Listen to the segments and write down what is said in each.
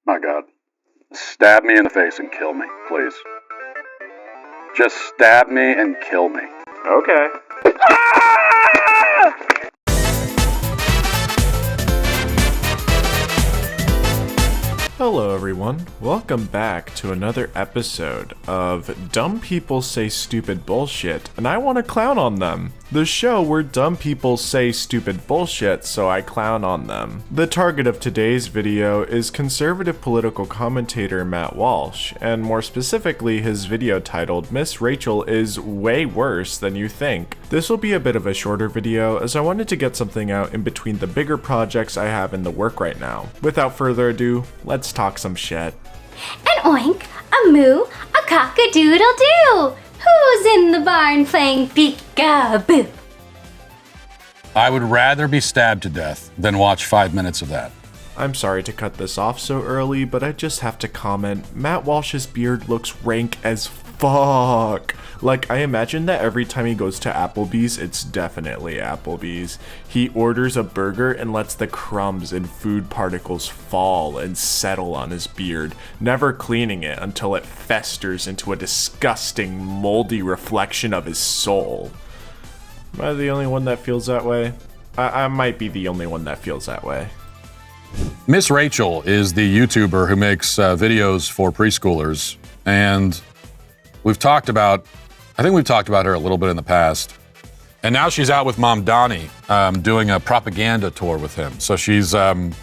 My God. Stab me in the face and kill me, please. Just stab me and kill me. Okay. Hello everyone, welcome back to another episode of Dumb People Say Stupid Bullshit, and I want to clown on them. The show where dumb people say stupid bullshit, so I clown on them. The target of today's video is conservative political commentator Matt Walsh, and more specifically his video titled Miss Rachel is way worse than you think. This will be a bit of a shorter video as I wanted to get something out in between the bigger projects I have in the work right now. Without further ado, let's talk some shit. An oink, a moo, a cock-a-doodle-doo! Who's in the barn playing peek-a-boo? I would rather be stabbed to death than watch 5 minutes of that. I'm sorry to cut this off so early, but I just have to comment, Matt Walsh's beard looks rank as fuck. Like, I imagine that every time he goes to Applebee's, it's definitely Applebee's. He orders a burger and lets the crumbs and food particles fall and settle on his beard, never cleaning it until it festers into a disgusting, moldy reflection of his soul. Am I the only one that feels that way? I might be the only one that feels that way. Miss Rachel is the YouTuber who makes videos for preschoolers, and I think we've talked about her a little bit in the past. And now she's out with Mom Donnie doing a propaganda tour with him. So she's in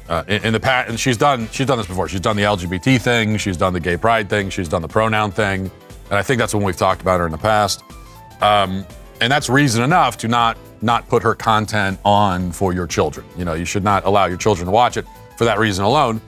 the past, and she's done this before. She's done the LGBT thing, she's done the gay pride thing, she's done the pronoun thing, and I think that's when we've talked about her in the past. And that's reason enough to not put her content on for your children. You know, you should not allow your children to watch it for that reason alone.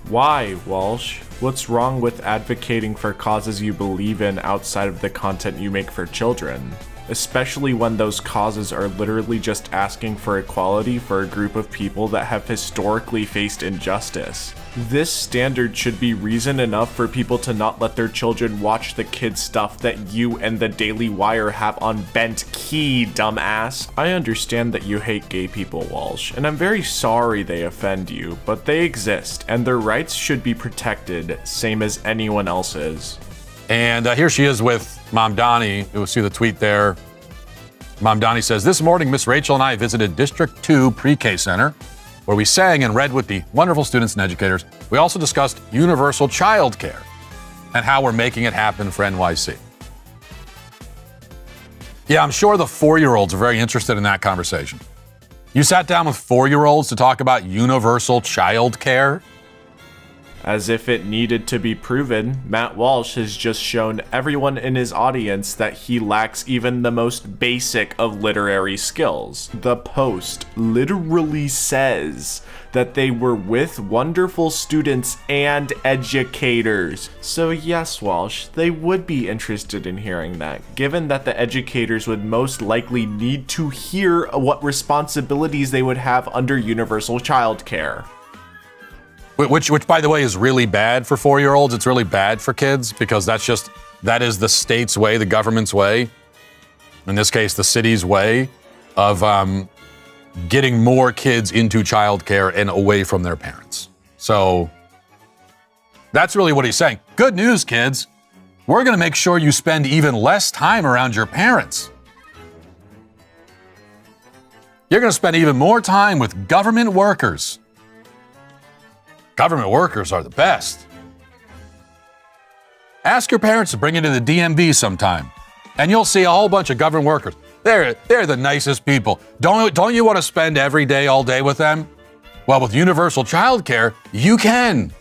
Why, Walsh? What's wrong with advocating for causes you believe in outside of the content you make for children? Especially when those causes are literally just asking for equality for a group of people that have historically faced injustice. This standard should be reason enough for people to not let their children watch the kid stuff that you and the Daily Wire have on bent key, dumbass. I understand that you hate gay people, Walsh, and I'm very sorry they offend you, but they exist, and their rights should be protected, same as anyone else's. And here she is with Mom Donnie. You'll see the tweet there. Mom Donnie says, "This morning, Miss Rachel and I visited District 2 Pre-K Center, where we sang and read with the wonderful students and educators. We also discussed universal childcare and how we're making it happen for NYC." Yeah, I'm sure the 4-year-olds are very interested in that conversation. You sat down with 4-year-olds to talk about universal childcare? As if it needed to be proven, Matt Walsh has just shown everyone in his audience that he lacks even the most basic of literary skills. The Post literally says that they were with wonderful students and educators. So yes, Walsh, they would be interested in hearing that, given that the educators would most likely need to hear what responsibilities they would have under universal childcare. Which, by the way, is really bad for 4-year-olds. It's really bad for kids because that is the state's way, the government's way, in this case, the city's way of getting more kids into childcare and away from their parents. So that's really what he's saying. Good news, kids. We're going to make sure you spend even less time around your parents. You're going to spend even more time with government workers. Government workers are the best. Ask your parents to bring you to the DMV sometime, and you'll see a whole bunch of government workers. They're the nicest people. Don't you want to spend every day, all day with them? Well, with universal childcare, you can.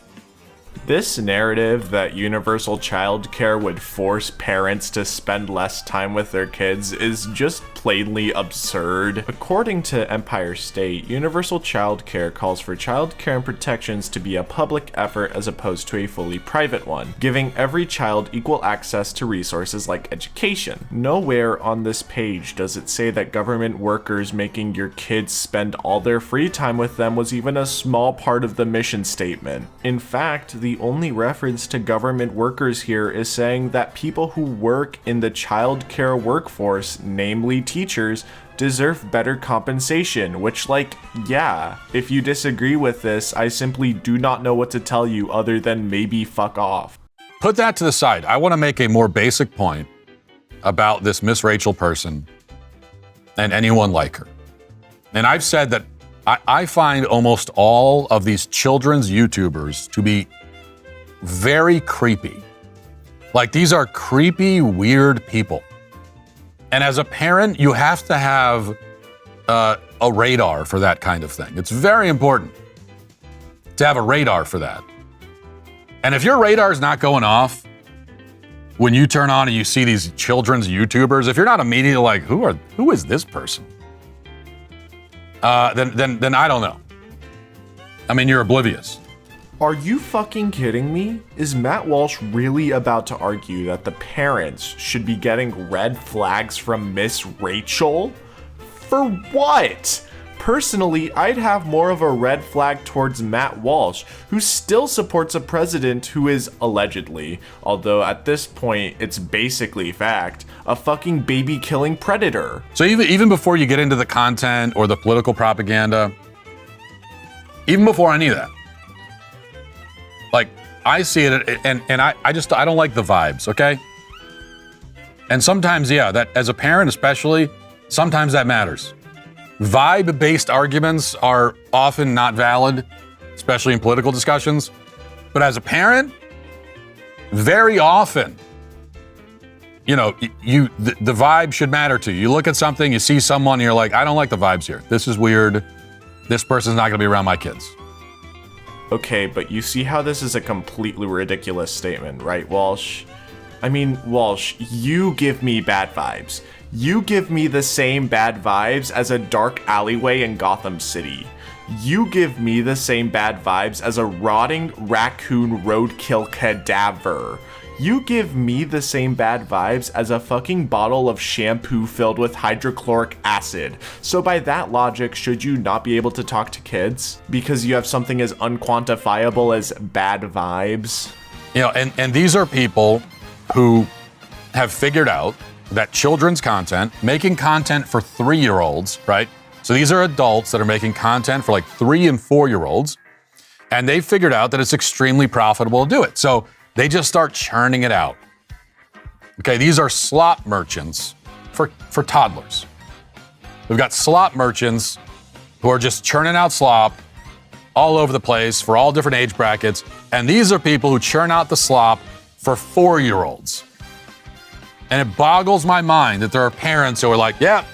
This narrative that universal childcare would force parents to spend less time with their kids is just plainly absurd. According to Empire State, universal childcare calls for childcare and protections to be a public effort as opposed to a fully private one, giving every child equal access to resources like education. Nowhere on this page does it say that government workers making your kids spend all their free time with them was even a small part of the mission statement. In fact, the only reference to government workers here is saying that people who work in the childcare workforce, namely teachers, deserve better compensation, which, like, yeah, if you disagree with this, I simply do not know what to tell you other than maybe fuck off. Put that to the side. I want to make a more basic point about this Miss Rachel person and anyone like her. And I've said that I find almost all of these children's YouTubers to be very creepy. Like, these are creepy, weird people. And as a parent, you have to have a radar for that kind of thing. It's very important to have a radar for that. And if your radar is not going off when you turn on and you see these children's YouTubers, if you're not immediately like, who is this person? Then I don't know. I mean, you're oblivious. Are you fucking kidding me? Is Matt Walsh really about to argue that the parents should be getting red flags from Miss Rachel? For what? Personally, I'd have more of a red flag towards Matt Walsh, who still supports a president who is allegedly, although at this point it's basically fact, a fucking baby-killing predator. So even before you get into the content or the political propaganda, even before any of that, like, I see it, and I don't like the vibes, okay? And sometimes, yeah, that as a parent especially, sometimes that matters. Vibe-based arguments are often not valid, especially in political discussions. But as a parent, very often, you know, the vibe should matter to you. You look at something, you see someone, and you're like, I don't like the vibes here. This is weird. This person's not going to be around my kids. Okay, but you see how this is a completely ridiculous statement, right, Walsh? I mean, Walsh, you give me bad vibes. You give me the same bad vibes as a dark alleyway in Gotham City. You give me the same bad vibes as a rotting raccoon roadkill cadaver. You give me the same bad vibes as a fucking bottle of shampoo filled with hydrochloric acid. So by that logic, should you not be able to talk to kids? Because you have something as unquantifiable as bad vibes? You know, and these are people who have figured out that children's content, making content for 3-year-olds, right? So these are adults that are making content for like 3 and 4-year-olds, and they figured out that it's extremely profitable to do it. So they just start churning it out. Okay, these are slop merchants for toddlers. We've got slop merchants who are just churning out slop all over the place for all different age brackets, and these are people who churn out the slop for 4-year-olds. And it boggles my mind that there are parents who are like, yeah,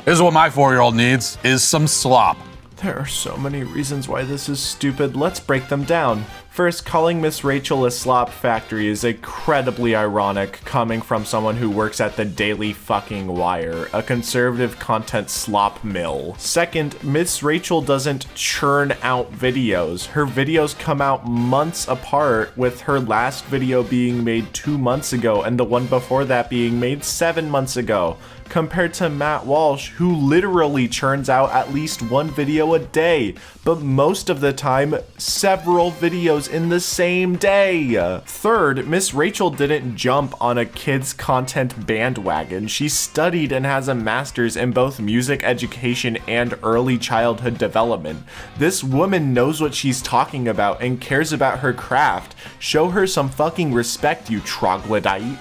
this is what my 4-year-old needs, is some slop. There are so many reasons why this is stupid. Let's break them down. First, calling Miss Rachel a slop factory is incredibly ironic, coming from someone who works at the Daily Fucking Wire, a conservative content slop mill. Second, Miss Rachel doesn't churn out videos. Her videos come out months apart, with her last video being made 2 months ago and the one before that being made 7 months ago, compared to Matt Walsh, who literally churns out at least 1 video a day, but most of the time, several videos in the same day. Third, Miss Rachel didn't jump on a kids content bandwagon. She studied and has a master's in both music education and early childhood development. This woman knows what she's talking about and cares about her craft. Show her some fucking respect, you troglodyte.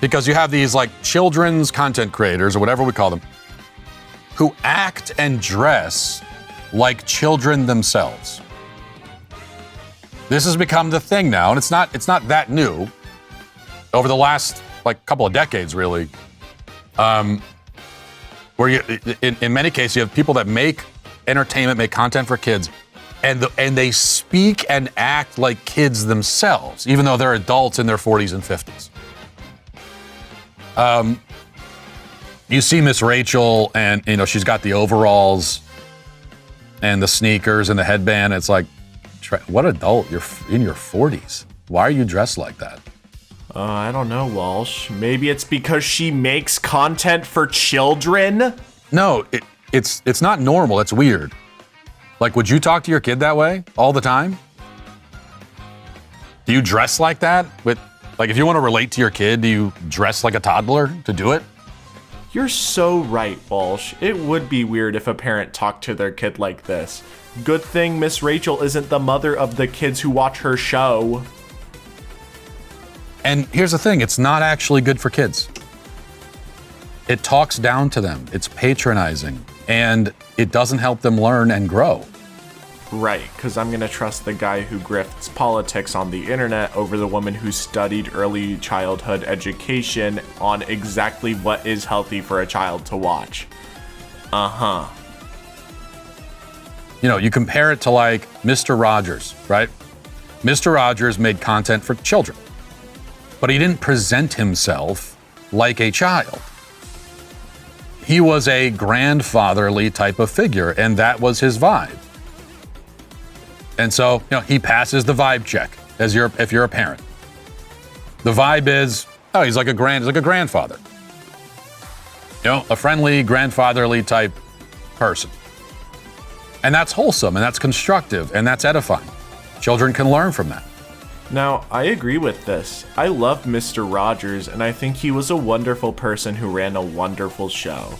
Because you have these like children's content creators, or whatever we call them, who act and dress like children themselves. This has become the thing now, and it's not that new. Over the last like couple of decades, really, where you, in many cases, you have people that make entertainment, make content for kids, and they speak and act like kids themselves, even though they're adults in their 40s and 50s. You see Miss Rachel, and you know she's got the overalls and the sneakers and the headband. It's like, what adult? You're in your 40s. Why are you dressed like that? I don't know, Walsh. Maybe it's because she makes content for children? No, it's not normal. It's weird. Like, would you talk to your kid that way all the time? Do you dress like that? Like, if you want to relate to your kid, do you dress like a toddler to do it? You're so right, Walsh. It would be weird if a parent talked to their kid like this. Good thing Miss Rachel isn't the mother of the kids who watch her show. And here's the thing, it's not actually good for kids. It talks down to them, it's patronizing, and it doesn't help them learn and grow. Right, because I'm gonna trust the guy who grifts politics on the internet over the woman who studied early childhood education on exactly what is healthy for a child to watch. Uh-huh. You know, you compare it to like Mr. Rogers, right? Mr. Rogers made content for children, but he didn't present himself like a child. He was a grandfatherly type of figure, and that was his vibe. And so, you know, he passes the vibe check if you're a parent. The vibe is, oh, he's like a grandfather. You know, a friendly, grandfatherly type person. And that's wholesome, and that's constructive, and that's edifying. Children can learn from that. Now, I agree with this. I love Mr. Rogers, and I think he was a wonderful person who ran a wonderful show.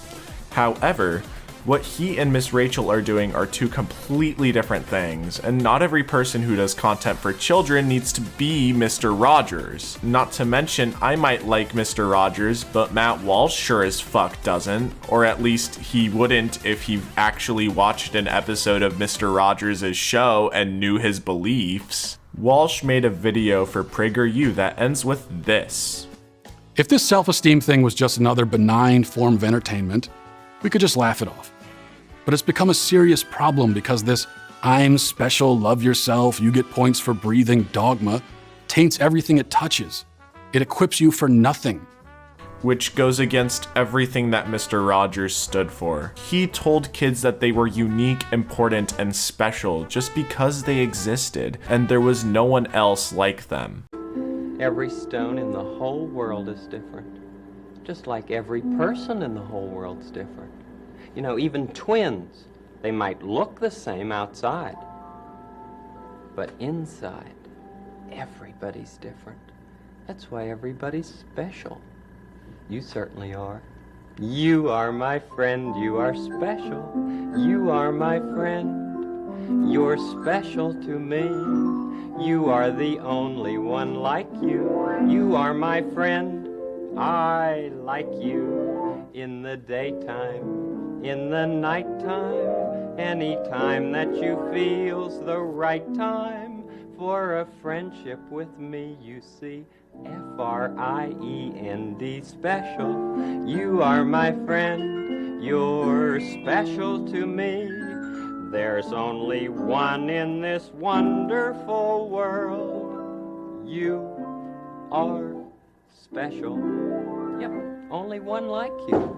However, what he and Miss Rachel are doing are two completely different things, and not every person who does content for children needs to be Mr. Rogers. Not to mention, I might like Mr. Rogers, but Matt Walsh sure as fuck doesn't, or at least he wouldn't if he actually watched an episode of Mr. Rogers' show and knew his beliefs. Walsh made a video for PragerU that ends with this. If this self-esteem thing was just another benign form of entertainment, we could just laugh it off. But it's become a serious problem because this "I'm special, love yourself, you get points for breathing" dogma taints everything it touches. It equips you for nothing. Which goes against everything that Mr. Rogers stood for. He told kids that they were unique, important, and special just because they existed, and there was no one else like them. Every stone in the whole world is different, just like every person in the whole world's different. You know, even twins, they might look the same outside, but inside, everybody's different. That's why everybody's special. You certainly are. You are my friend, you are special. You are my friend, you're special to me. You are the only one like you. You are my friend, I like you. In the daytime, in the nighttime, any time that you feel's the right time for a friendship with me, you see. F-R-I-E-N-D, special. You are my friend, you're special to me. There's only one in this wonderful world. You are special. Yep, only one like you.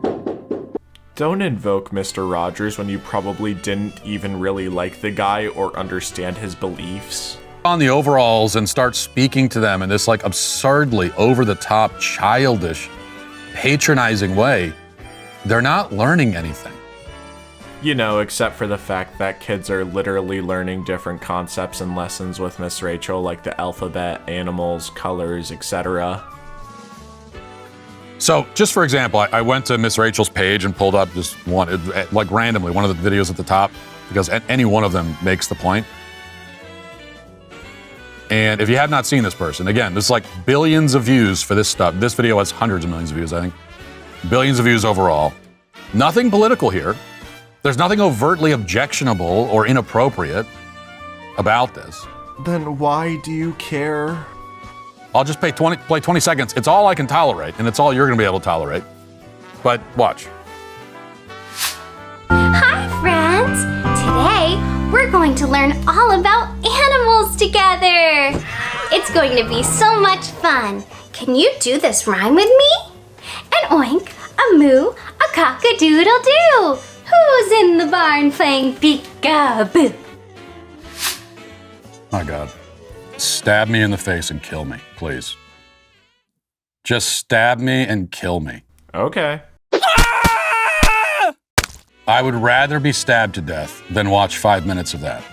Don't invoke Mr. Rogers when you probably didn't even really like the guy or understand his beliefs. On the overalls and start speaking to them in this like absurdly over-the-top, childish, patronizing way, they're not learning anything. You know, except for the fact that kids are literally learning different concepts and lessons with Miss Rachel, like the alphabet, animals, colors, etc. So, just for example, I went to Miss Rachel's page and pulled up just one, like randomly, one of the videos at the top, because any one of them makes the point. And if you have not seen this person, again, there's like billions of views for this stuff. This video has hundreds of millions of views, I think. Billions of views overall. Nothing political here. There's nothing overtly objectionable or inappropriate about this. Then why do you care? I'll just play 20 seconds. It's all I can tolerate, and it's all you're going to be able to tolerate. But watch. Hi, friends! Today, we're going to learn all about animals together! It's going to be so much fun! Can you do this rhyme with me? An oink, a moo, a cock-a-doodle-doo! Who's in the barn playing peek-a-boo? My God. Stab me in the face and kill me, please. Just stab me and kill me. Okay. I would rather be stabbed to death than watch 5 minutes of that.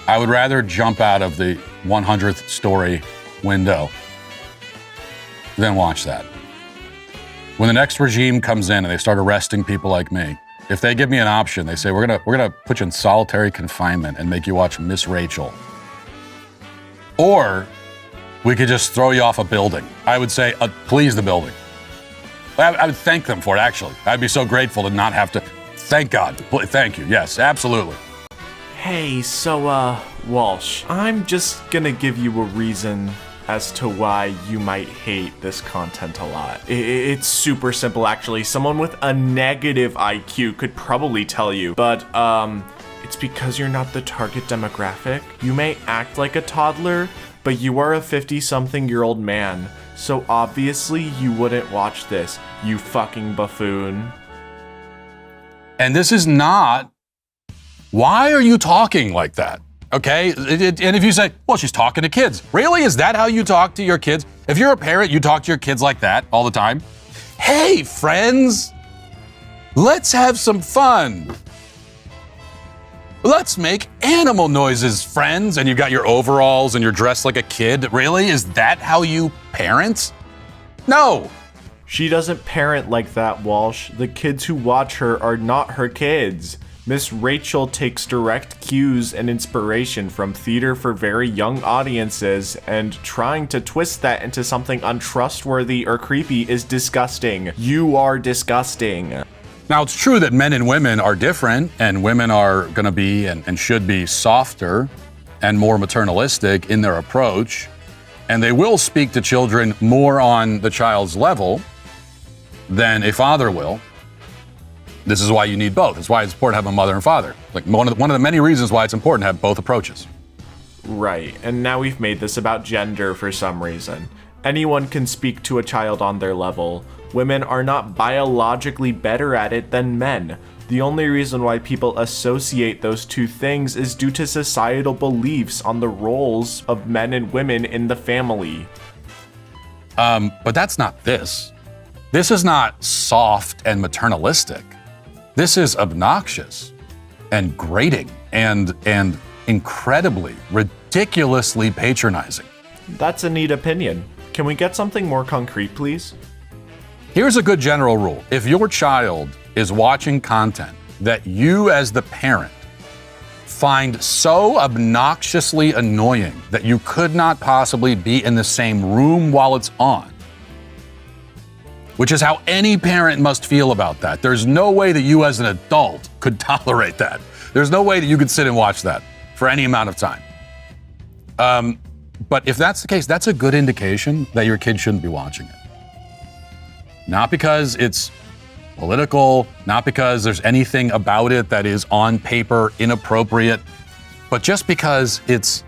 I would rather jump out of the 100th story window than watch that. when the next regime comes in and they start arresting people like me, if they give me an option, they say, we're gonna put you in solitary confinement and make you watch Miss Rachel. Or we could just throw you off a building. I would say, please the building. I would thank them for it, actually. I'd be so grateful to not have to. Thank God. Thank you. Yes, absolutely. Hey, so, Walsh, I'm just gonna give you a reason as to why you might hate this content a lot. It's super simple, actually. Someone with a negative IQ could probably tell you, but, it's because you're not the target demographic. You may act like a toddler, but you are a 50-something-year-old man, so obviously you wouldn't watch this, you fucking buffoon. And this is not, why are you talking like that? Okay, and if you say, well, she's talking to kids. Really? Is that how you talk to your kids? If you're a parent, you talk to your kids like that all the time? Hey, friends, let's have some fun. Let's make animal noises, friends. And you got your overalls and you're dressed like a kid. Really? Is that how you parent? No. She doesn't parent like that, Walsh. The kids who watch her are not her kids. Miss Rachel takes direct cues and inspiration from theater for very young audiences, and trying to twist that into something untrustworthy or creepy is disgusting. You are disgusting. Now, it's true that men and women are different, and women are going to be and should be softer and more maternalistic in their approach, and they will speak to children more on the child's level than a father will. This is why you need both. It's why it's important to have a mother and father. Like one of the many reasons why it's important to have both approaches. Right, and now we've made this about gender for some reason. Anyone can speak to a child on their level. Women are not biologically better at it than men. The only reason why people associate those two things is due to societal beliefs on the roles of men and women in the family. But that's not this. This is not soft and maternalistic. This is obnoxious and grating and incredibly, ridiculously patronizing. That's a neat opinion. Can we get something more concrete, please? Here's a good general rule. If your child is watching content that you as the parent find so obnoxiously annoying that you could not possibly be in the same room while it's on, which is how any parent must feel about that. There's no way that you as an adult could tolerate that. There's no way that you could sit and watch that for any amount of time. But if that's the case, that's a good indication that your kid shouldn't be watching it. Not because it's political, not because there's anything about it that is on paper inappropriate, but just because it's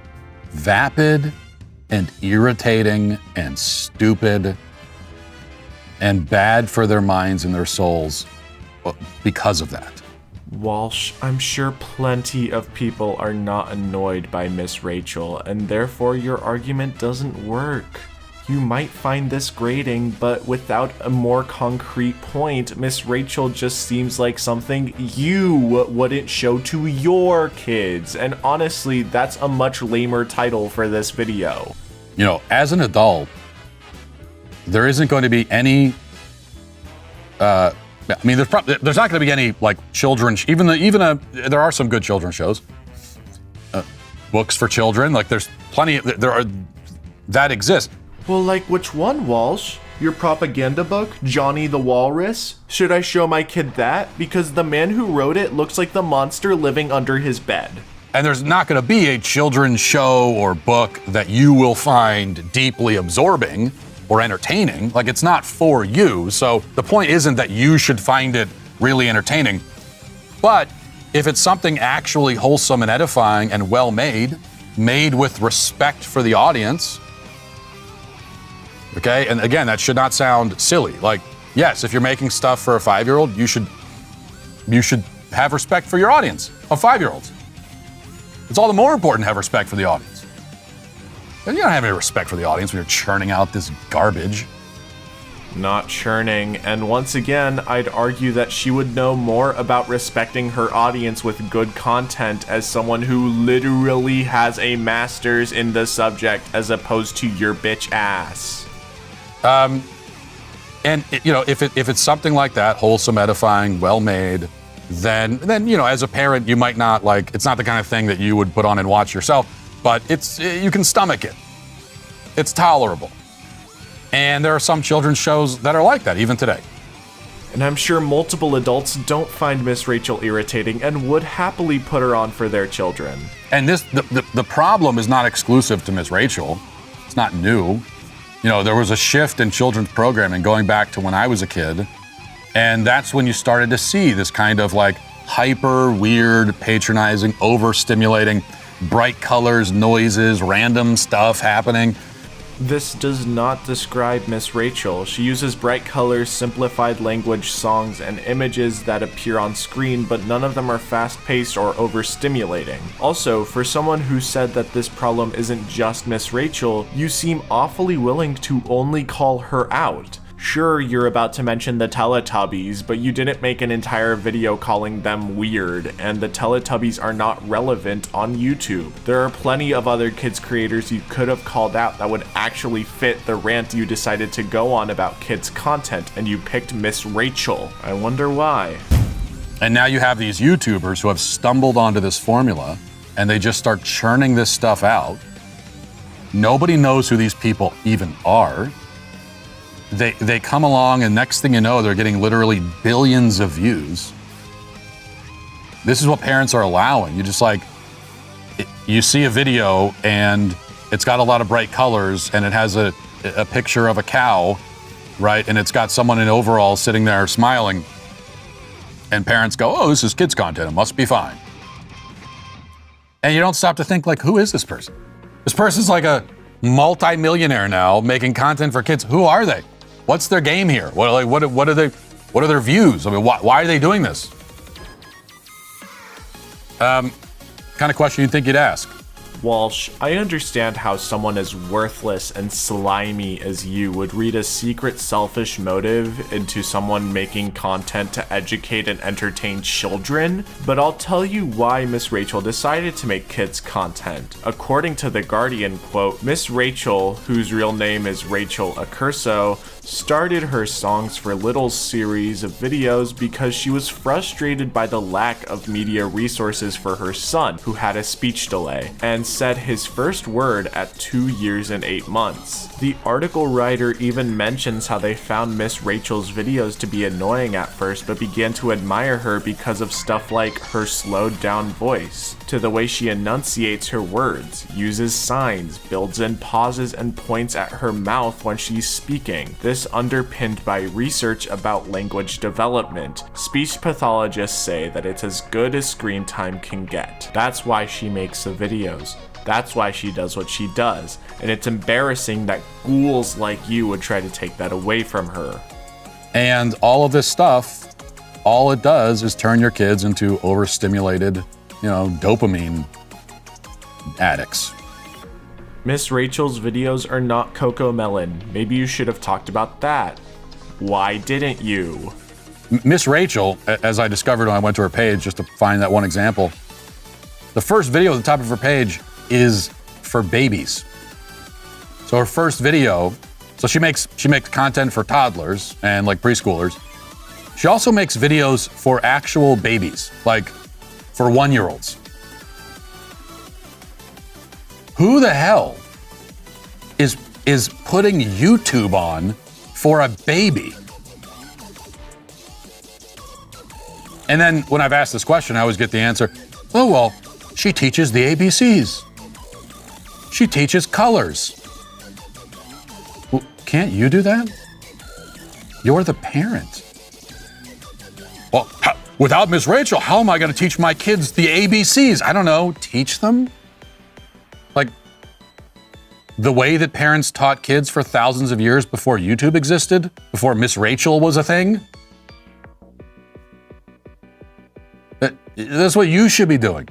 vapid and irritating and stupid and bad for their minds and their souls because of that. Walsh, I'm sure plenty of people are not annoyed by Miss Rachel, and therefore your argument doesn't work. You might find this grating, but without a more concrete point, Miss Rachel just seems like something you wouldn't show to your kids. And honestly, that's a much lamer title for this video. You know, as an adult, there isn't going to be any, there's not going to be any like children, there are some good children's shows, books for children, like there's plenty, that exist. Well, like which one, Walsh? Your propaganda book, Johnny the Walrus? Should I show my kid that? Because the man who wrote it looks like the monster living under his bed. And there's not going to be a children's show or book that you will find deeply absorbing or entertaining. Like, it's not for you. So the point isn't that you should find it really entertaining. But if it's something actually wholesome and edifying and well made with respect for the audience, okay? And again, that should not sound silly. Like, yes, if you're making stuff for a 5-year-old, you should have respect for your audience of 5-year-olds. It's all the more important to have respect for the audience. And you don't have any respect for the audience when you're churning out this garbage. Not churning, and once again, I'd argue that she would know more about respecting her audience with good content as someone who literally has a master's in the subject as opposed to your bitch ass. And if it's something like that, wholesome, edifying, well made, then as a parent you might not it's not the kind of thing that you would put on and watch yourself, but you can stomach it. It's tolerable. And there are some children's shows that are like that even today. And I'm sure multiple adults don't find Miss Rachel irritating and would happily put her on for their children. And the problem is not exclusive to Miss Rachel. It's not new. There was a shift in children's programming going back to when I was a kid. And that's when you started to see this kind of hyper, weird, patronizing, overstimulating, bright colors, noises, random stuff happening. This does not describe Miss Rachel. She uses bright colors, simplified language, songs, and images that appear on screen, but none of them are fast-paced or overstimulating. Also, for someone who said that this problem isn't just Miss Rachel, you seem awfully willing to only call her out. Sure, you're about to mention the Teletubbies, but you didn't make an entire video calling them weird, and the Teletubbies are not relevant on YouTube. There are plenty of other kids creators you could have called out that would actually fit the rant you decided to go on about kids content, and you picked Miss Rachel. I wonder why. And now you have these YouTubers who have stumbled onto this formula, and they just start churning this stuff out. Nobody knows who these people even are. They come along, and next thing you know, they're getting literally billions of views. This is what parents are allowing. You see a video, and it's got a lot of bright colors, and it has a picture of a cow, right? And it's got someone in overalls sitting there smiling. And parents go, oh, this is kids content. It must be fine. And you don't stop to think, who is this person? This person's a multi-millionaire now making content for kids. Who are they? What's their game here? What are their views? I mean, why are they doing this? Kind of question you'd think you'd ask. Walsh, I understand how someone as worthless and slimy as you would read a secret selfish motive into someone making content to educate and entertain children, but I'll tell you why Miss Rachel decided to make kids content. According to The Guardian, quote, Miss Rachel, whose real name is Rachel Accurso, started her Songs for Littles series of videos because she was frustrated by the lack of media resources for her son, who had a speech delay, and said his first word at 2 years and 8 months. The article writer even mentions how they found Miss Rachel's videos to be annoying at first, but began to admire her because of stuff like her slowed down voice, to the way she enunciates her words, uses signs, builds in pauses and points at her mouth when she's speaking. This underpinned by research about language development. Speech pathologists say that it's as good as screen time can get. That's why she makes the videos. That's why she does what she does. And it's embarrassing that ghouls like you would try to take that away from her. And all of this stuff, all it does is turn your kids into overstimulated, dopamine addicts. Miss Rachel's videos are not Coco Melon. Maybe you should have talked about that. Why didn't you? Miss Rachel, as I discovered when I went to her page just to find that one example, the first video at the top of her page is for babies. So her first video, so she makes content for toddlers and preschoolers. She also makes videos for actual babies, for 1-year-olds. Who the hell is putting YouTube on for a baby? And then when I've asked this question, I always get the answer, oh, well, she teaches the ABCs. She teaches colors. Well, can't you do that? You're the parent. Well, without Miss Rachel, how am I going to teach my kids the ABCs? I don't know. Teach them? The way that parents taught kids for thousands of years before YouTube existed, before Miss Rachel was a thing? That's what you should be doing.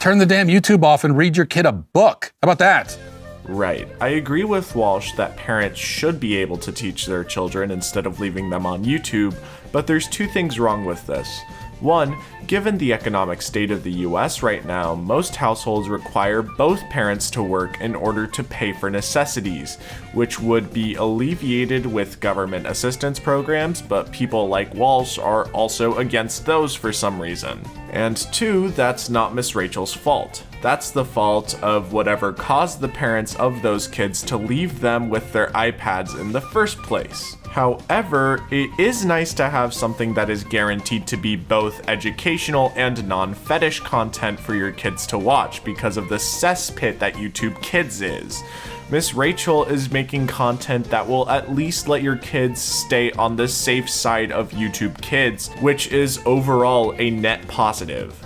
Turn the damn YouTube off and read your kid a book. How about that? Right. I agree with Walsh that parents should be able to teach their children instead of leaving them on YouTube, but there's two things wrong with this. One, given the economic state of the US right now, most households require both parents to work in order to pay for necessities, which would be alleviated with government assistance programs, but people like Walsh are also against those for some reason. And two, that's not Miss Rachel's fault. That's the fault of whatever caused the parents of those kids to leave them with their iPads in the first place. However, it is nice to have something that is guaranteed to be both educational and non-fetish content for your kids to watch because of the cesspit that YouTube Kids is. Miss Rachel is making content that will at least let your kids stay on the safe side of YouTube Kids, which is overall a net positive.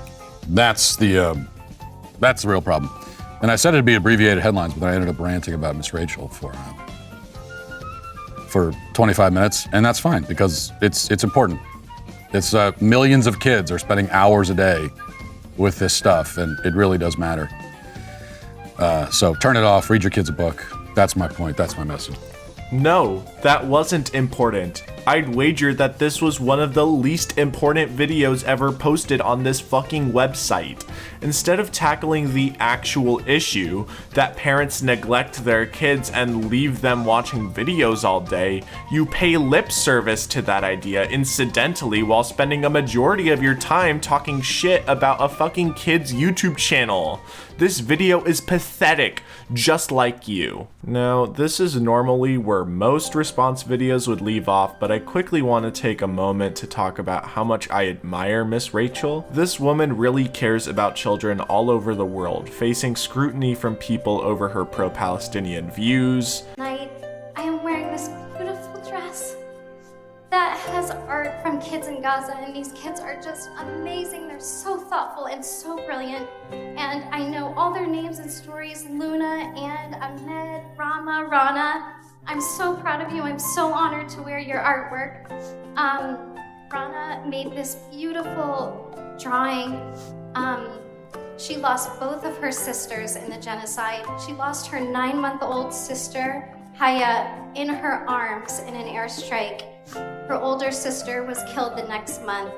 That's the real problem. And I said it'd be abbreviated headlines, but then I ended up ranting about Miss Rachel for 25 minutes, and that's fine because it's important. It's millions of kids are spending hours a day with this stuff, and it really does matter. So turn it off, read your kids a book. That's my point, that's my message. No, that wasn't important. I'd wager that this was one of the least important videos ever posted on this fucking website. Instead of tackling the actual issue, that parents neglect their kids and leave them watching videos all day, you pay lip service to that idea incidentally while spending a majority of your time talking shit about a fucking kid's YouTube channel. This video is pathetic, just like you. Now, this is normally where most response videos would leave off, but I quickly want to take a moment to talk about how much I admire Miss Rachel. This woman really cares about children all over the world, facing scrutiny from people over her pro-Palestinian views. Tonight, I am wearing this beautiful dress that has art from kids in Gaza, and these kids are just amazing. They're so thoughtful and so brilliant. And I know all their names and stories: Luna and Ahmed, Rama, Rana. I'm so proud of you. I'm so honored to wear your artwork. Rana made this beautiful drawing. She lost both of her sisters in the genocide. She lost her 9-month-old sister, Haya, in her arms in an airstrike. Her older sister was killed the next month.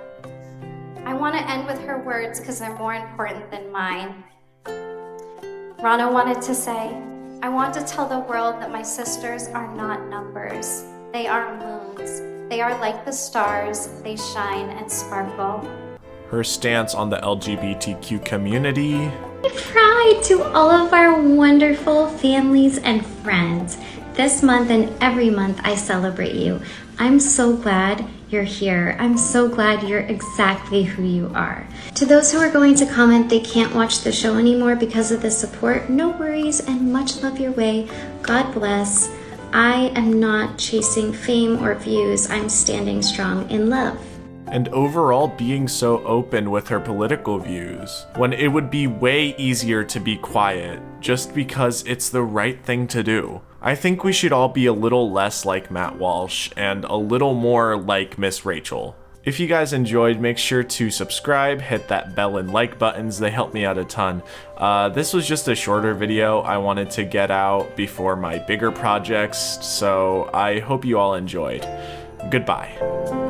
I want to end with her words because they're more important than mine. Rana wanted to say, "I want to tell the world that my sisters are not numbers. They are moons. They are like the stars. They shine and sparkle." Her stance on the LGBTQ community. Pride to all of our wonderful families and friends. This month and every month I celebrate you. I'm so glad you're here. I'm so glad you're exactly who you are. To those who are going to comment they can't watch the show anymore because of the support, no worries and much love your way. God bless. I am not chasing fame or views. I'm standing strong in love. And overall being so open with her political views, when it would be way easier to be quiet, just because it's the right thing to do. I think we should all be a little less like Matt Walsh, and a little more like Miss Rachel. If you guys enjoyed, make sure to subscribe, hit that bell and like buttons, they help me out a ton. This was just a shorter video I wanted to get out before my bigger projects, so I hope you all enjoyed. Goodbye.